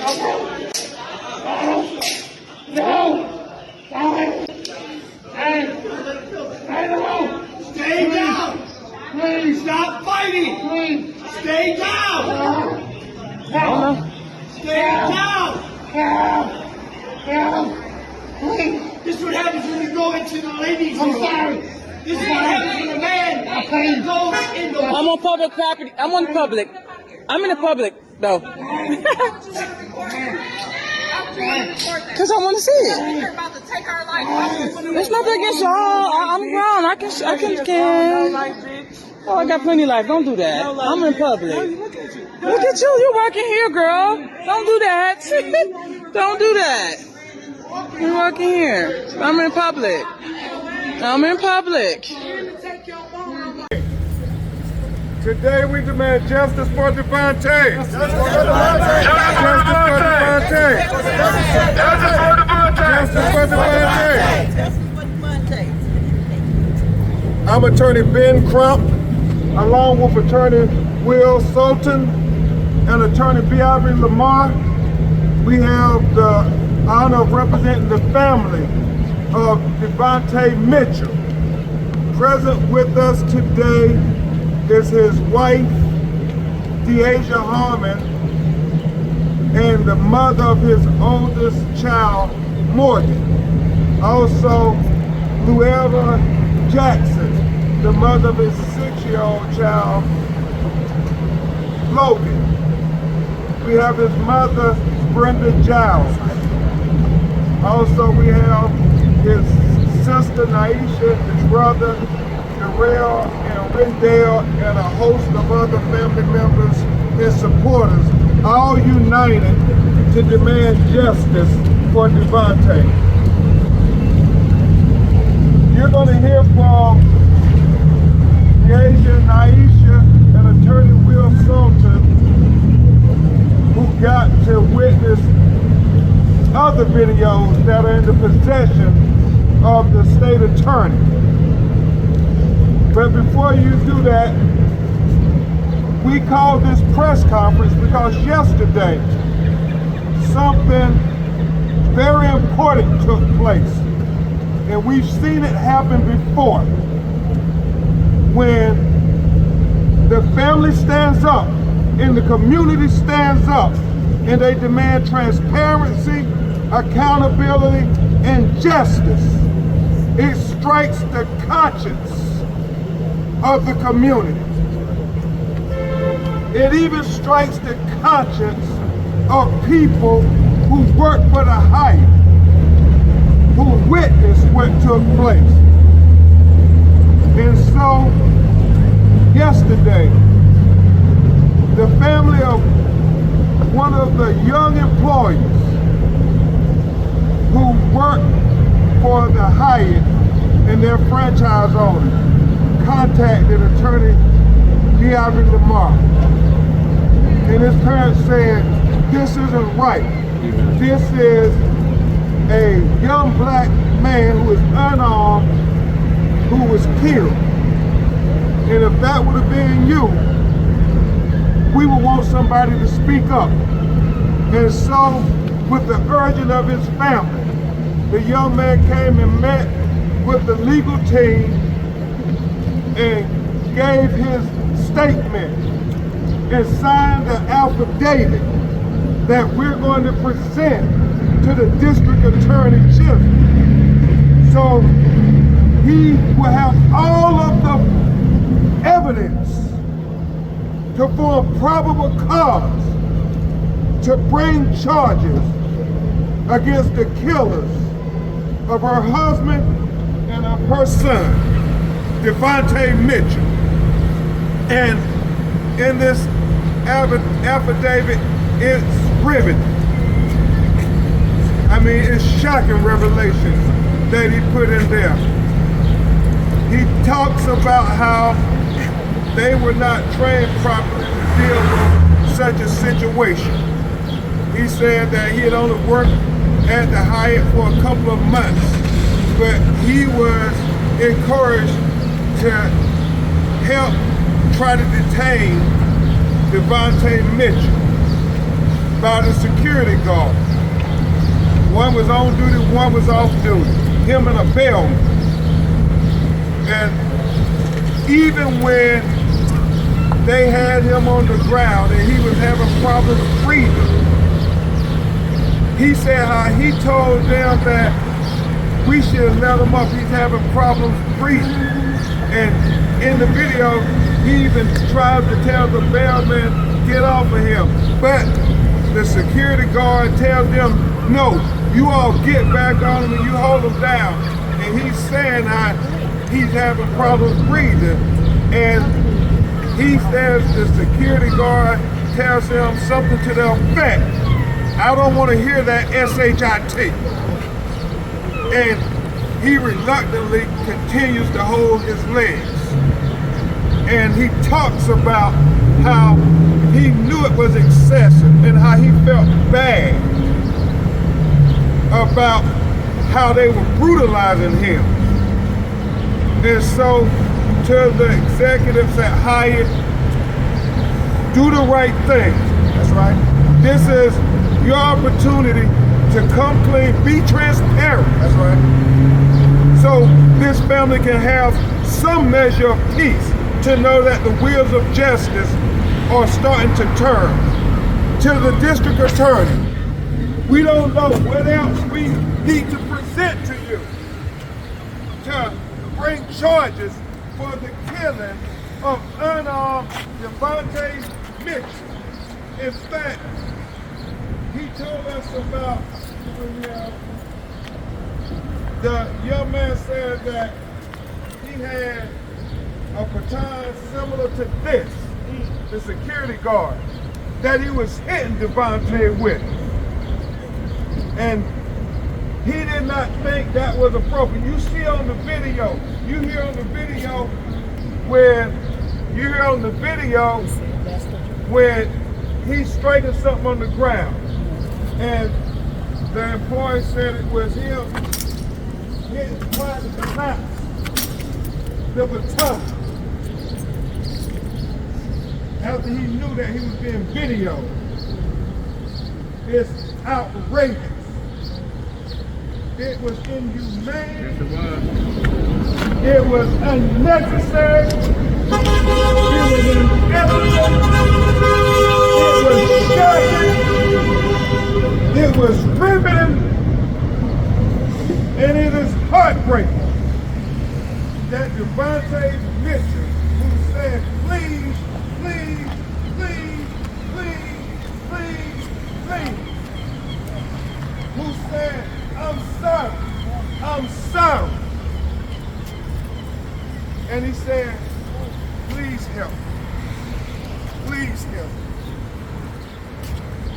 Stay down. Please stop fighting. Stay down. Stay down. This is what happens when you go into the ladies' room. This is what happens when a man goes in the... I'm on public property. I'm on public. I'm in the public, though. Because I want to see it. You're about to take our life. There's nothing against y'all. I'm grown. I can. Oh, I got plenty of life. Don't do that. I'm in public. Look at you. You're working here, girl. Don't do that. Don't do that. You're working here. I'm in public. I'm in public. Today we demand justice for Dvontaye. Justice for Dvontaye. Justice for Dvontaye. I'm Attorney Ben Crump, along with Attorney Sulton and Attorney B'ivory Lamarr. We have the honor of representing the family of Dvontaye Mitchell. Present with us today is his wife, Deasia Harmon, and the mother of his oldest child, Morgan. Also, Luella Jackson, the mother of his 6-year-old child, Logan. We have his mother, Brenda Giles. Also, we have his sister, Naisha, his brother, Darrell and Rendell, and a host of other family members and supporters, all united to demand justice for Dvontaye. You're going to hear from Deasia, Naisha, and Attorney Sulton, who got to witness other videos that are in the possession of the state attorney. But before you do that, we called this press conference because yesterday something very important took place. And we've seen it happen before. When the family stands up and the community stands up and they demand transparency, accountability, and justice, it strikes the conscience of the community. It even strikes the conscience of people who work for the Hyatt, who witnessed what took place. And so, yesterday, the family of one of the young employees who worked for the Hyatt and their franchise owner contacted Attorney B'ivory Lamarr. And his parents said, this isn't right. This is a young black man who is unarmed, who was killed. And if that would have been you, we would want somebody to speak up. And so, with the urging of his family, the young man came and met with the legal team and gave his statement and signed an affidavit that we're going to present to the district attorney general. So he will have all of the evidence to form probable cause to bring charges against the killers of her husband and of her son, Dvontaye Mitchell. And in this affidavit, it's riveting. I mean, it's shocking revelations that he put in there. He talks about how they were not trained properly to deal with such a situation. He said that he had only worked at the Hyatt for a couple of months, but he was encouraged to help try to detain Dvontaye Mitchell. by the security guard. One was on duty, one was off duty. Him and a bellman. And even when they had him on the ground and he was having problems breathing, he said how he told them that we should let him up. He's having problems breathing. And in the video, he even tried to tell the bellman, get off of him. But the security guard tells them, no, you all get back on him and you hold him down. And he's saying how he's having problems breathing. And he says the security guard tells him something to the effect, I don't want to hear that S-H-I-T. And he reluctantly continues to hold his legs. And he talks about how he knew it was excessive and how he felt bad about how they were brutalizing him. And so to the executives at Hyatt, do the right thing. That's right. This is your opportunity to come clean, be transparent. That's right. So this family can have some measure of peace to know that the wheels of justice are starting to turn. To the district attorney, we don't know what else we need to present to you to bring charges for the killing of unarmed Dvontaye Mitchell. In fact, he told us about the young man said that he had a baton similar to this, the security guard, that he was hitting Dvontaye with. And he did not think that was appropriate. You see on the video, you hear on the video when he's striking something on the ground. And the employee said it was him hitting trying to collapse the baton after he knew that he was being videoed. It's outrageous. It was inhumane. Yes, it was. It was unnecessary. It was inevitable. It was shocking. It was riveting. And it is heartbreaking that Dvontaye Mitchell, who said, please, please, please, please, please, please, who said, I'm sorry, I'm sorry. And he said, please help, please help.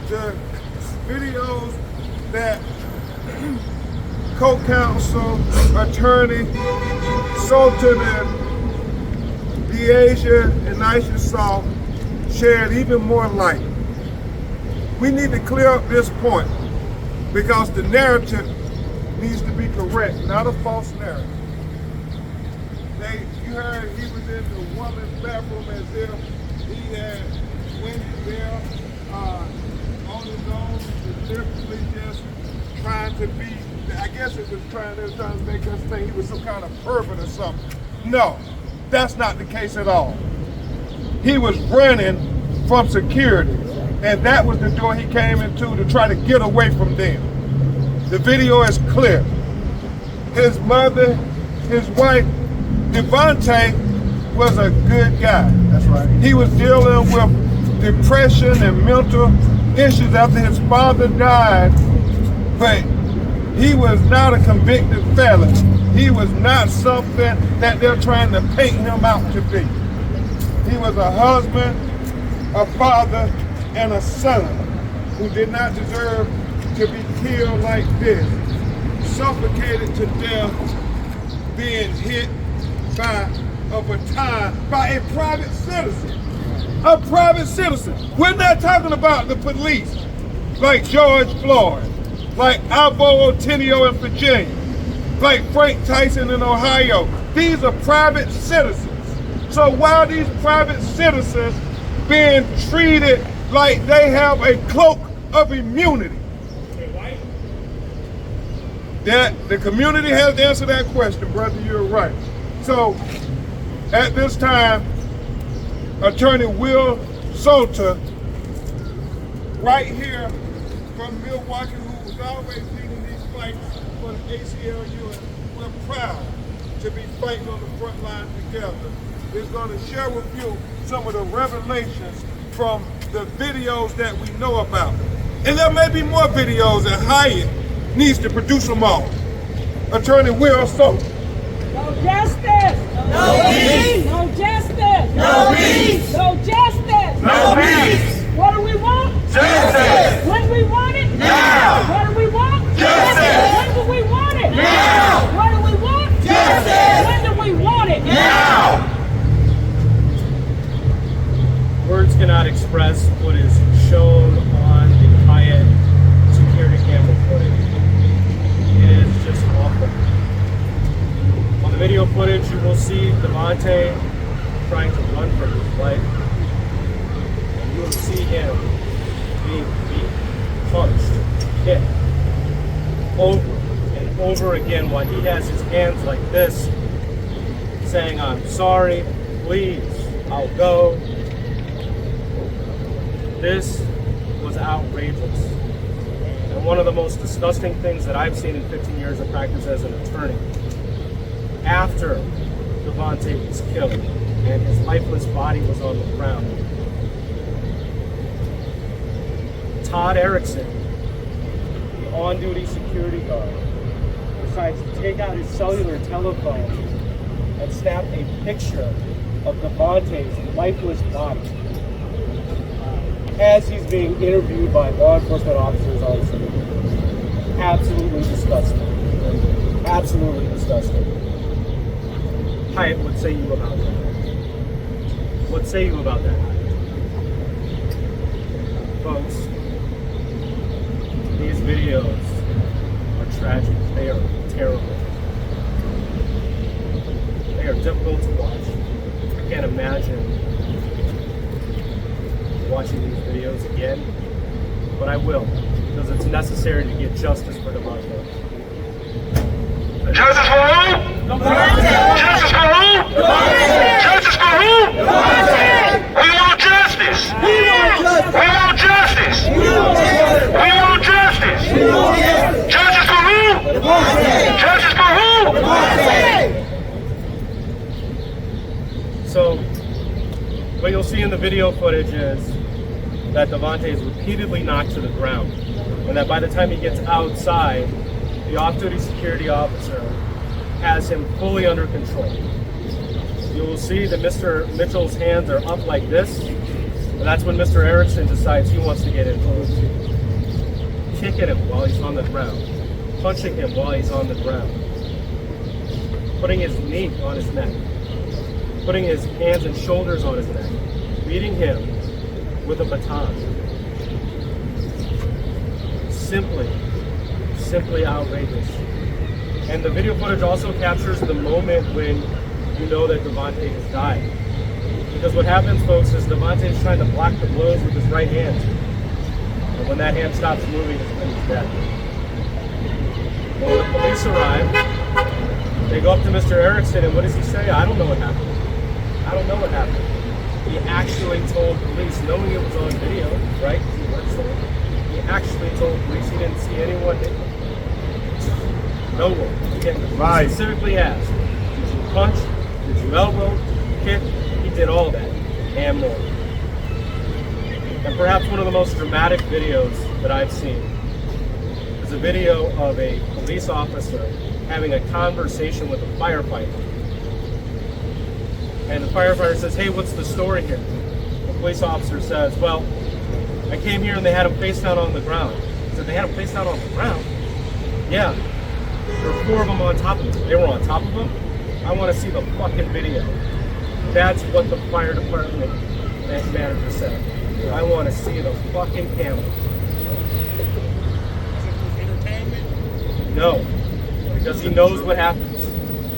The videos that co-counsel, attorney, Sulton and HNNUSA shared even more light. We need to clear up this point because the narrative needs to be correct, not a false narrative. You heard he was in the woman's bathroom as if he had went there on his own, deliberately just trying to be, I guess it was trying to make us think he was some kind of pervert or something. No, that's not the case at all. He was running from security, and that was the door he came into to try to get away from them. The video is clear. His mother, his wife, Dvontaye was a good guy. That's right. He was dealing with depression and mental issues after his father died, but he was not a convicted felon. He was not something that they're trying to paint him out to be. He was a husband, a father, and a son who did not deserve to be killed like this, suffocated to death, being hit by a baton by a private citizen. A private citizen. We're not talking about the police like George Floyd, like Alvo Otenio in Virginia, like Frank Tyson in Ohio. These are private citizens. So why are these private citizens being treated like they have a cloak of immunity? That the community has to answer that question, brother. You're right. So at this time, Attorney Will Sulton, right here from Milwaukee, who was always leading these fights for the ACLU, and we're proud to be fighting on the front line together, is going to share with you some of the revelations from the videos that we know about. And there may be more videos, and Hyatt needs to produce them all. Attorney Will Sulton. No justice! No peace! No justice! No peace! No justice! No peace! What do we want? Justice! When do we want it? Now! What do we want? Justice! When do we want it? Now! What do we want? Justice! When do we want it? Now! Words cannot express what is shown on the Hyatt security camera footage. It is just awful. On the video footage, you will see Dvontaye trying to run for his life. And you will see him being beaten, punched, kicked, over and over again while he has his hands like this, saying, "I'm sorry, please, I'll go." This was outrageous. And one of the most disgusting things that I've seen in 15 years of practice as an attorney, after Dvontaye was killed and his lifeless body was on the ground, Todd Erickson, the on-duty security guard, decides to take out his cellular telephone and snap a picture of Dvontaye's lifeless body as he's being interviewed by law enforcement officers on scene. Absolutely disgusting. Absolutely disgusting. Hyatt, what say you about that? What say you about that, Hyatt? Folks, these videos are tragic. They are terrible. They are difficult to watch. I can't imagine watching these videos again, but I will, because it's necessary to get justice for Dvontaye. Justice for who? Justice for who? Justice for who? We want justice. We want justice. We want justice. Justice for who? Justice for who? So, what you'll see in the video footage is that Dvontaye is repeatedly knocked to the ground, and that by the time he gets outside, the off-duty security officer has him fully under control. You will see that Mr. Mitchell's hands are up like this, and that's when Mr. Erickson decides he wants to get involved. Kicking him while he's on the ground, punching him while he's on the ground, putting his knee on his neck, putting his hands and shoulders on his neck, beating him with a baton. Simply outrageous. And the video footage also captures the moment when you know that Dvontaye has died. Because what happens, folks, is Dvontaye is trying to block the blows with his right hand. And when that hand stops moving, he's dead. When the police arrive, they go up to Mr. Erickson, and what does he say? I don't know what happened. I don't know what happened. He actually told police, knowing it was on video, right? He works for it. He actually told police he didn't see anyone hit him. No one. Again, he specifically asked, did you punch? Did you elbow? Kick? He did all that and more. And perhaps one of the most dramatic videos that I've seen is a video of a police officer having a conversation with a firefighter. And the firefighter says, "Hey, what's the story here?" The police officer says, "Well, I came here and they had him face down on the ground." He said, "They had him face down on the ground?" "Yeah. There were 4 of them on top of him." "They were on top of him?" "I want to see the fucking video." That's what the fire department manager said. "I want to see the fucking camera." No. Because he knows what happens.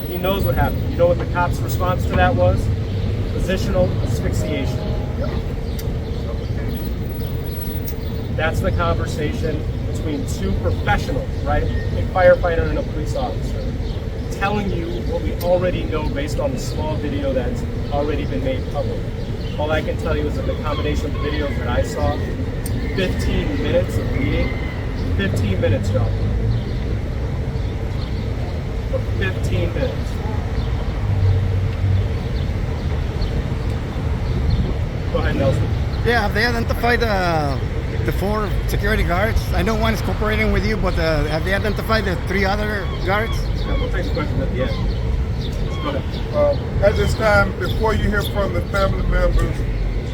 He knows what happened. You know what the cop's response to that was? Positional asphyxiation. That's the conversation between two professionals, right? A firefighter and a police officer, telling you what we already know based on the small video that's already been made public. All I can tell you is that the combination of videos that I saw, 15 minutes of meeting, 15 minutes, y'all. For 15 minutes. Go ahead, Nelson. Yeah, have they identified the 4 security guards? I know one is cooperating with you, but have they identified the 3 other guards? Yeah, we'll take the question at the end. Go ahead. At this time, before you hear from the family members,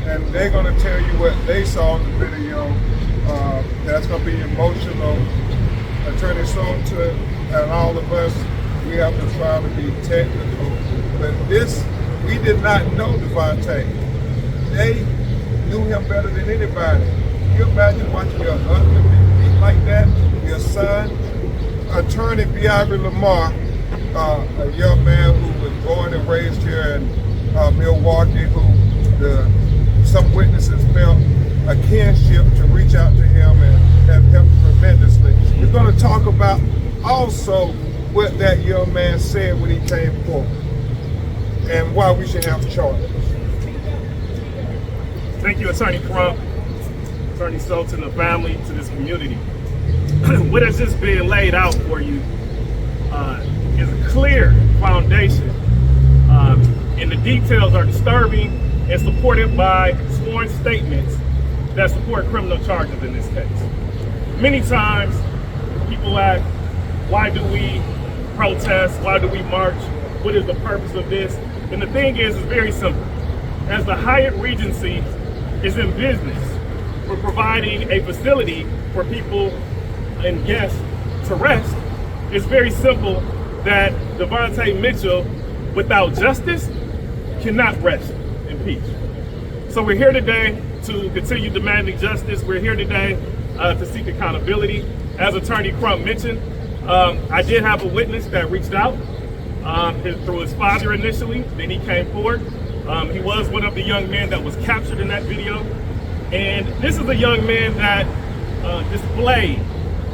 and they're going to tell you what they saw in the video, that's going to be emotional. Attorney Sulton and all of us, we have to try to be technical. But this, we did not know Dvontaye. They knew him better than anybody. Can you imagine watching your husband be beat like that? Your son? Attorney B'ivory Lamarr, a young man who was born and raised here in Milwaukee, who some witnesses felt a kinship to reach out to him and have helped tremendously. We're going to talk about also what that young man said when he came forward and why we should have charges. Thank you, Attorney Crump, Attorney Sulton, the family, to this community. What has just been laid out for you is a clear foundation, and the details are disturbing and supported by sworn statements that support criminal charges in this case. Many times, people ask, why do we protest? Why do we march? What is the purpose of this? And the thing is, it's very simple. As the Hyatt Regency is in business for providing a facility for people and guests to rest, it's very simple that Dvontaye Mitchell, without justice, cannot rest in peace. So we're here today to continue demanding justice. We're here today to seek accountability. As Attorney Crump mentioned, I did have a witness that reached out through his father initially, then he came forward. He was one of the young men that was captured in that video. And this is a young man that displayed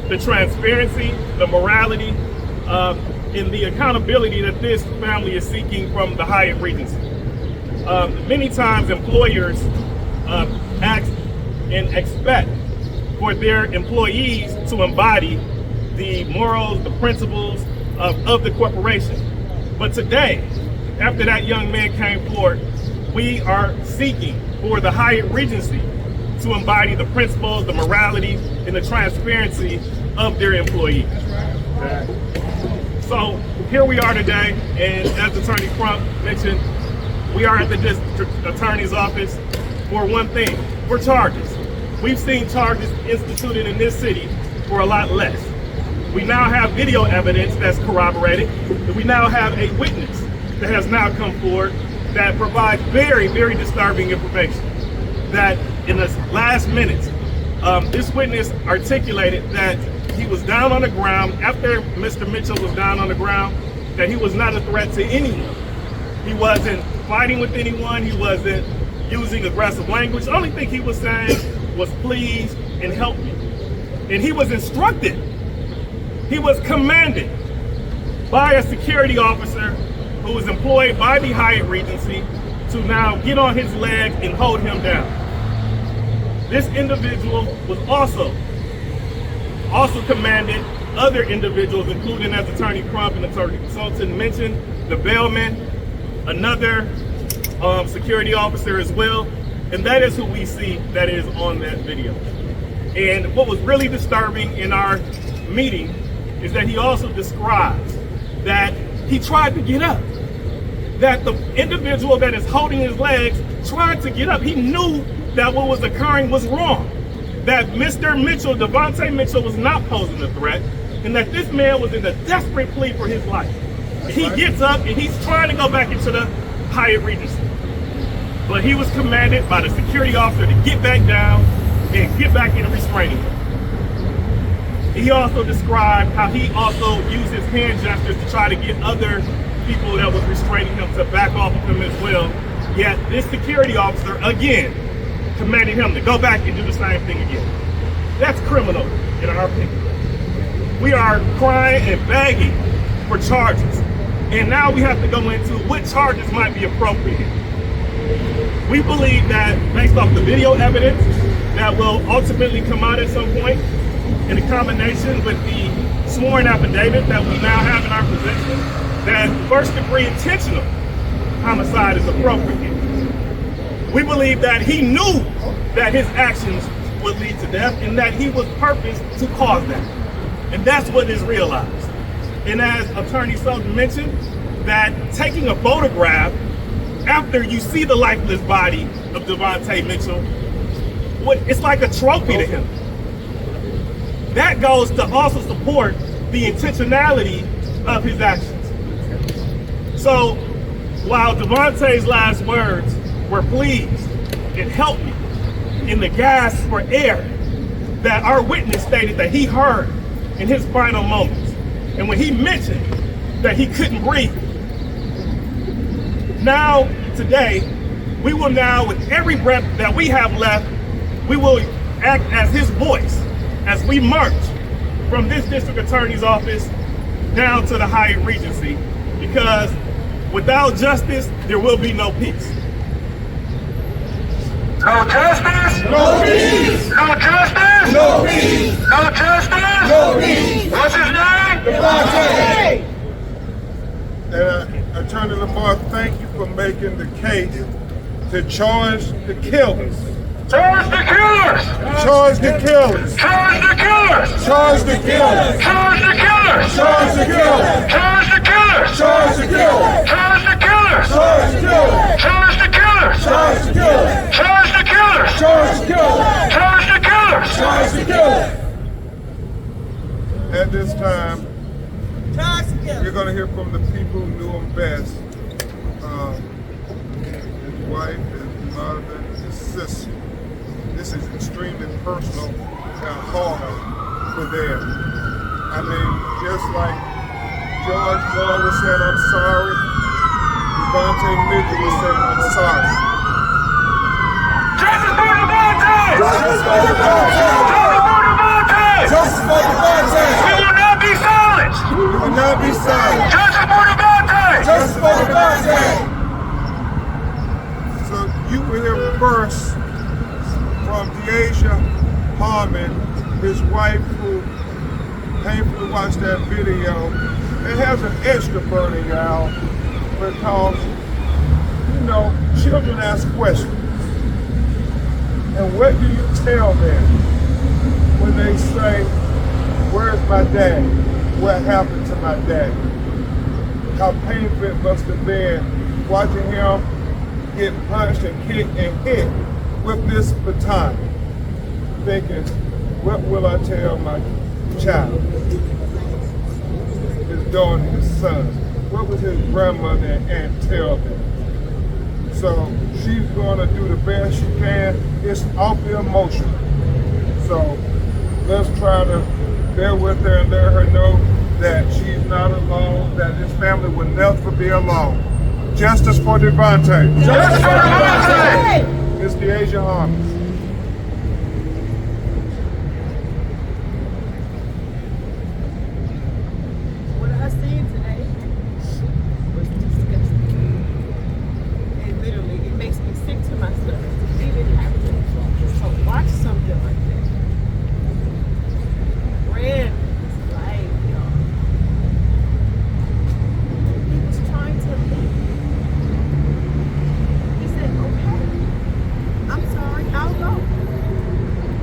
the transparency, the morality, and the accountability that this family is seeking from the Hyatt Regency. Many times employers ask and expect for their employees to embody the morals, the principles of the corporation. But today, after that young man came forward, we are seeking for the Hyatt Regency to embody the principles, the morality, and the transparency of their employees. So here we are today, and as Attorney Crump mentioned, we are at the district attorney's office for one thing, for charges. We've seen charges instituted in this city for a lot less. We now have video evidence that's corroborated. We now have a witness that has now come forward that provides very, very disturbing information. That in the last minutes, this witness articulated that he was down on the ground after Mr. Mitchell was down on the ground, that he was not a threat to anyone. He wasn't fighting with anyone. He wasn't using aggressive language. The only thing he was saying was please and help me. And he was instructed. He was commanded by a security officer who was employed by the Hyatt Regency to now get on his legs and hold him down. This individual was also commanded other individuals, including, as Attorney Crump and Attorney Sulton mentioned, the bailman, another security officer as well, and that is who we see that is on that video. And what was really disturbing in our meeting is that he also describes that he tried to get up, that the individual that is holding his legs tried to get up. He knew that what was occurring was wrong, that Mr. Mitchell, Dvontaye Mitchell, was not posing a threat, and that this man was in a desperate plea for his life. He gets up and he's trying to go back into the Hyatt Regency. But he was commanded by the security officer to get back down and get back into restraining him. He also described how he also used his hand gestures to try to get other people that was restraining him to back off of him as well. Yet this security officer, again, commanded him to go back and do the same thing again. That's criminal in our opinion. We are crying and begging for charges. And now we have to go into what charges might be appropriate. We believe that based off the video evidence that will ultimately come out at some point, in combination with the sworn affidavit that we now have in our possession, that first-degree intentional homicide is appropriate. We believe that he knew that his actions would lead to death and that he was purposed to cause that. And that's what is realized. And as Attorney Sulton mentioned, that taking a photograph after you see the lifeless body of Dvontaye Mitchell, it's like a trophy to him. That goes to also support the intentionality of his actions. So while Dvontaye's last words were please and help me, in the gasp for air that our witness stated that he heard in his final moments, and when he mentioned that he couldn't breathe, now today we will now, with every breath that we have left, we will act as his voice as we march from this district attorney's office down to the Hyatt Regency, because without justice, there will be no peace. No justice? No peace! No justice? No peace! No justice? No peace! What's his name? Dvontaye! Attorney Lamarr, thank you for making the case to charge the killers. Charge the killers! Charge the killers. Charge the killers! Charge the killers. Charge the killers! Charge the killers. Charge the killers! Charge the killers. Charge the killers! Charge the killers. Charge the killers! Charge the killers. Charge the killers! Charge the killers. Charge the killers! Charge the killers. At this time, you're going to hear from the people who knew him best. His wife, his mother, his sister. This is extremely personal and hard for them. I mean, just like George Floyd was saying, I'm sorry, Dvontaye Mitchell was saying, I'm sorry. Justice for Dvontaye! Justice for Dvontaye! Justice for Dvontaye! Justice for Dvontaye! We will not be silent! We will not be silent! Justice for Dvontaye! Justice for Dvontaye! So you will hear first from Deasia Harmon, his wife, who painfully watched that video. It has an extra burning out because, you know, children ask questions. And what do you tell them when they say, where's my dad? What happened to my dad? How painful it must have been watching him get punched and kicked and hit with this baton, thinking, what will I tell my child, his daughter, his son? What would his grandmother and aunt tell them? So she's going to do the best she can. It's awfully emotional. So let's try to bear with her and let her know that she's not alone, that his family will never be alone. Justice for Dvontaye. Justice for Dvontaye! It's Deasia Harmon. What I seen today was disgusting. It literally, it makes me sick to my stomach to even have to watch something like that. Ran his life, y'all. He was trying to leave. He said, okay, I'm sorry, I'll go.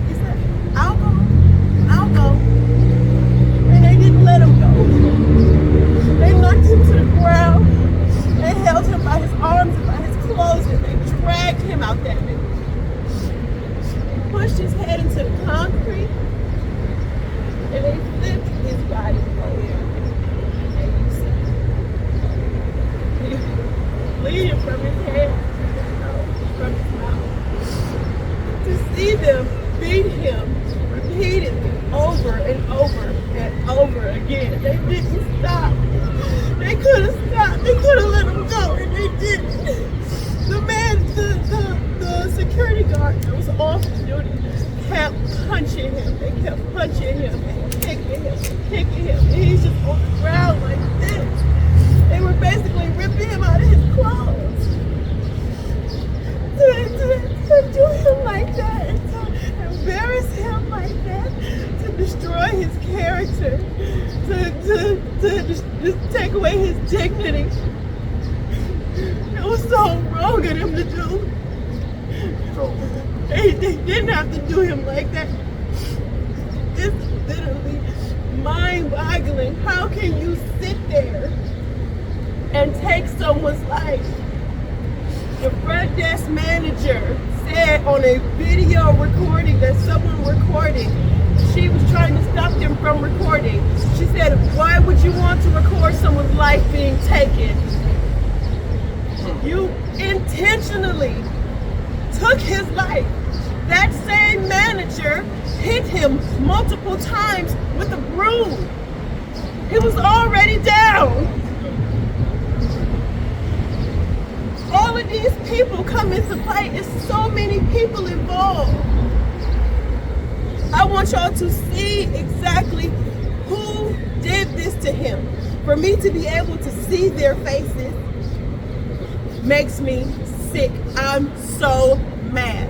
He said, I'll go. And they didn't let him go. They knocked him to the ground. They held him by his arms and by his clothes, and they dragged him out that minute. They pushed his head into the concrete, and they flipped his body over. And you see, he's bleeding from his head, from his mouth. To see them beat him repeatedly over and over and over again. They didn't stop. They could have stopped. They could have let him go, and they didn't. The man, the security guard that was off duty kept punching him. They kept punching him and kicking him. And he's just on the ground like this. They were basically ripping him out of his clothes. To do him like that and to embarrass him like that, to destroy his character, to just take away his dignity. It was so wrong of them to do. They didn't have to do him like that. It's literally mind-boggling. How can you sit there and take someone's life? The front desk manager said on a video recording that someone recorded, she was trying to stop them from recording. She said, why would you want to record someone's life being taken? You intentionally took his life. That same manager hit him multiple times with a broom. He was already down. All of these people come into play. It's so many people involved. I want y'all to see exactly who did this to him. For me to be able to see their faces makes me sick. I'm so mad.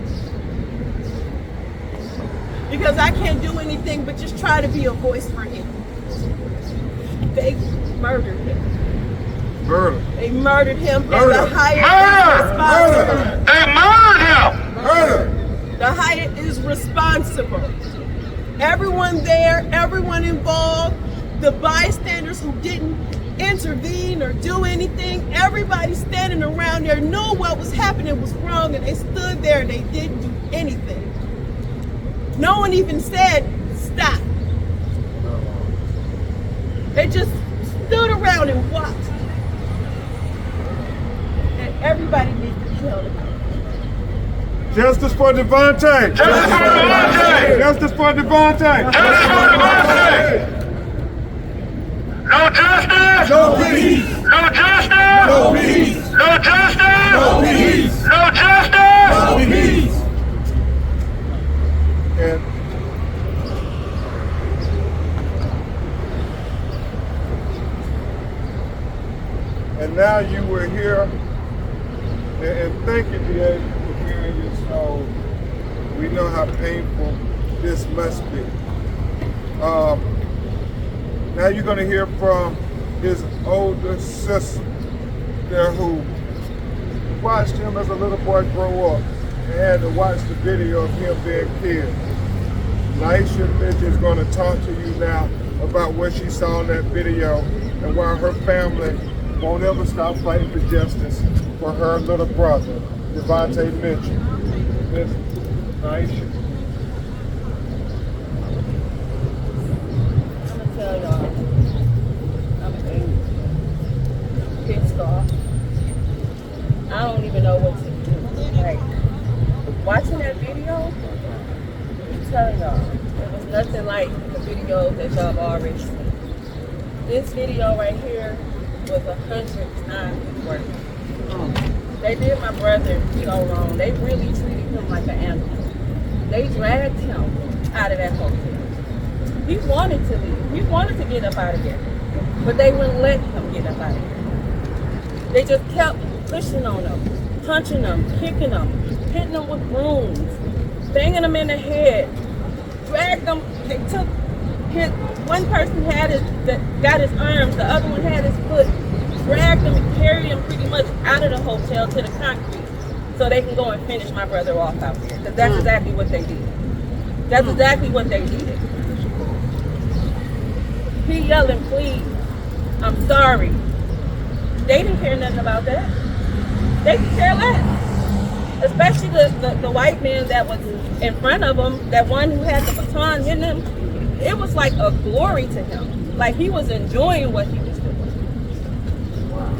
Because I can't do anything but just try to be a voice for him. They murdered him. Murder. They murdered him. Murder. And the Hyatt is responsible. They murdered him! Murder. The Hyatt is responsible. Everyone there, everyone involved, the bystanders who didn't intervene or do anything, everybody standing around there knew what was happening was wrong, and they stood there and they didn't do anything. No one even said stop. They just stood around and watched. And everybody needs to be held accountable. Justice for Dvontaye. Justice for Dvontaye! Justice for Dvontaye. Justice for Dvontaye! No justice! No peace. No justice! No peace. No justice! No peace. No justice! No peace. And now you were here, and thank you, DA, for bearing your soul. We know how painful this must be. Now you're going to hear from his older sister there who watched him as a little boy grow up and had to watch the video of him being killed. Naisha Mitch is going to talk to you now about what she saw in that video and why her family won't ever stop fighting for justice for her little brother, Dvontaye Mitchell. Miss Naisha. I'm gonna tell y'all, I'm angry, pissed off. I don't even know what to do. Like, watching that video, I'm telling y'all, it was nothing like the videos that y'all have already seen. This video right here was 100 times worse. They did my brother so wrong. They really treated him like an animal. They dragged him out of that hotel. He wanted to leave. He wanted to get up out of there. But they wouldn't let him get up out of there. They just kept pushing on him, punching him, kicking him, hitting him with brooms, banging him in the head, dragged him. They took his, one person had got his arms, the other one had his foot, dragged him and carried him pretty much out of the hotel to the concrete so they can go and finish my brother off out there. Because that's exactly what they did. That's exactly what they did. He yelling, please, I'm sorry. They didn't care nothing about that. They could care less. Especially the white man that was in front of him, that one who had the baton in him. It was like a glory to him. Like he was enjoying what he was doing. Wow.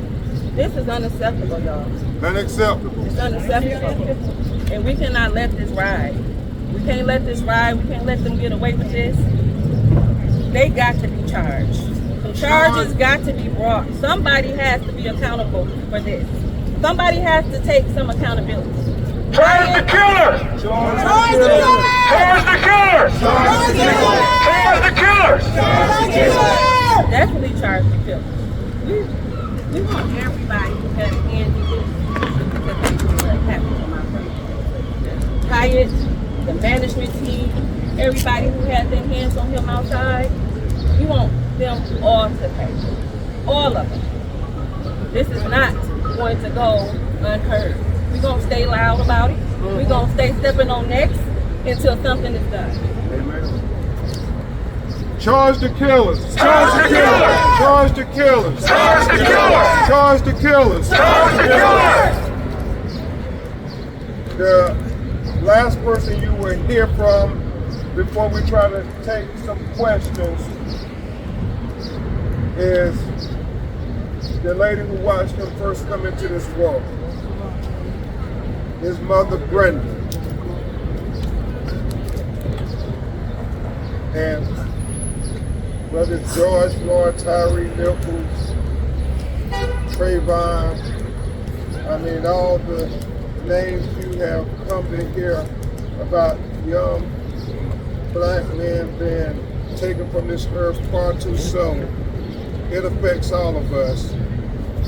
This is unacceptable, y'all. Unacceptable. It's unacceptable. And we cannot let this ride. We can't let this ride. We can't let them get away with this. They got to be charged. Some charges got to be brought. Somebody has to be accountable for this. Somebody has to take some accountability. Charge the killer! Charge the killer! Charge the killer! Charge the killer! Charge the killer! Charge the killer! Definitely charge the killer. We want everybody who has hands in this because they do what happened to my brother. Hyatt, the management team, everybody who had their hands on him outside, we want them all to pay. All of them. This is not going to go unheard. We're going to stay loud about it. We're going to stay stepping on necks until something is done. Amen. Charge the killers. Charge the killers! Charge the killers. Charge the killers! Charge the killers. Charge the killers! The last person you will hear from before we try to take some questions is the lady who watched him first come into this world. His mother, Brenda. And Brother George, Lord, Tyree, Nichols, Trayvon, I mean, all the names you have come to hear about young black men being taken from this earth far too soon. It affects all of us,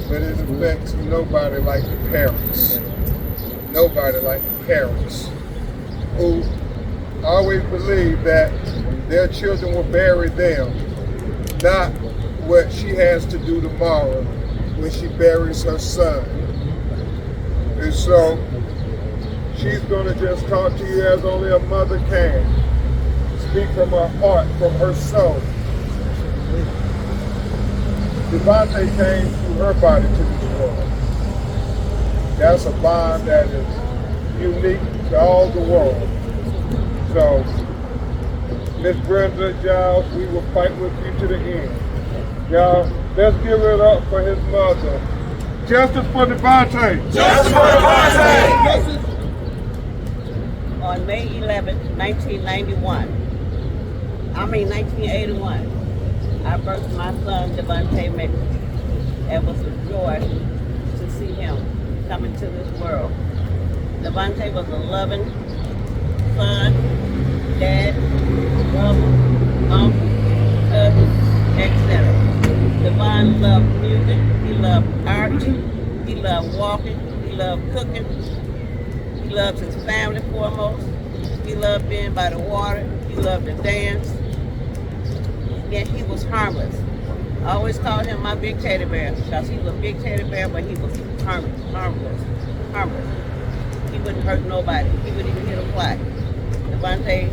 but it affects nobody like the parents. Nobody like the parents who always believe that their children will bury them, not what she has to do tomorrow when she buries her son. And so she's gonna just talk to you as only a mother can. Speak from her heart, from her soul. Dvontaye came through her body to this world. That's a bond that is unique to all the world. So, Miss Brenda Giles, we will fight with you to the end. Y'all, let's give it up for his mother. Justice for Dvontaye! Justice for Dvontaye! On May 11th, 1981, 1981, I birthed my son, Dvontaye L. It was a joy to see him come into this world. Dvontaye was a loving son, dad, brother, uncle, cousin, etc. Devon loved music, he loved art, he loved walking, he loved cooking, he loved his family foremost, he loved being by the water, he loved to dance, and he was harmless. I always called him my big teddy bear because he was a big teddy bear, but he was harmless. He wouldn't hurt nobody. He wouldn't even hit a fly. Dvontaye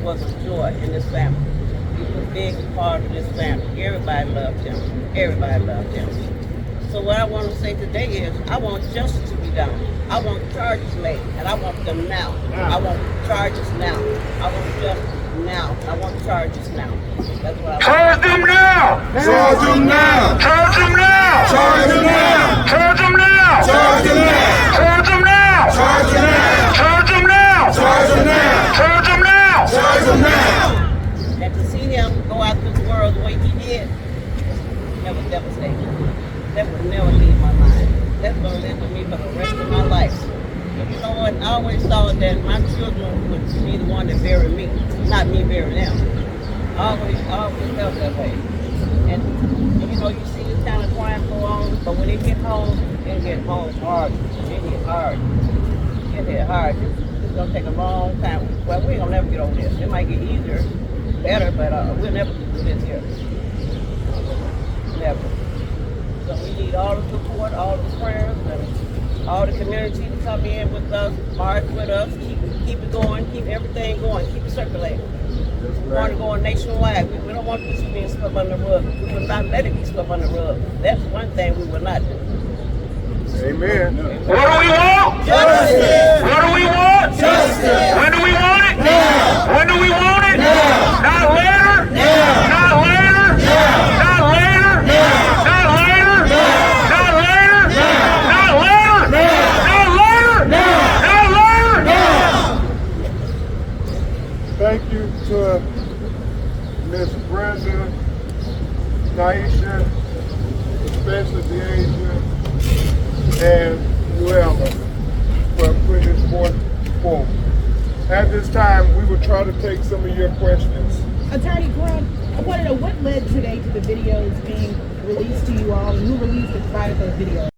was a joy in this family. He was a big part of this family. Everybody loved him. Everybody loved him. So what I want to say today is I want justice to be done. I want charges made, and I want them now. I want charges now. I want justice now. I want charges now. That's what I want. Charge them now! Charge them now! Charge them now! Charge them now! Charge them now! Charge them now! Charge them now! Charge them now! Charge them now! Charge them now! Charge them now! Charge them now! And to see him go out through the world the way he did, that was devastating. That would never leave my mind. That's going to live with me for the rest of my life. But you know what? I always thought that my children would be the one that bury me, not me bury them. I always felt that way. And you know, you see this kind of crime go on, but when it get home hard. It hit hard. It hit hard. It's going to take a long time. Well, we ain't going to never get over this. It might get easier, better, but we'll never do this here. Never. So we need all the support, all the prayers, and all the community to come in with us, march with us, keep it going, keep everything going, keep it circulating. We want to go nationwide. We don't want this being swept under the rug. We will not let it be swept under the rug. That's one thing we will not do. Amen. What do we want? Justice! What do we want? Justice! When do we want it? Now! When do we want it? Now! Not later? Now! Not later? Now! Not later? Now! Not later? Now! Not later? Now! Not later? Now! Not later? Now! Not later? Now! Thank you to Miss Brenda, Naisha, especially Deasia, and Luella for putting this forth. At this time, we will try to take some of your questions. Attorney Crump, I want to know what led today to the videos being released to you all, and who released and provided those videos?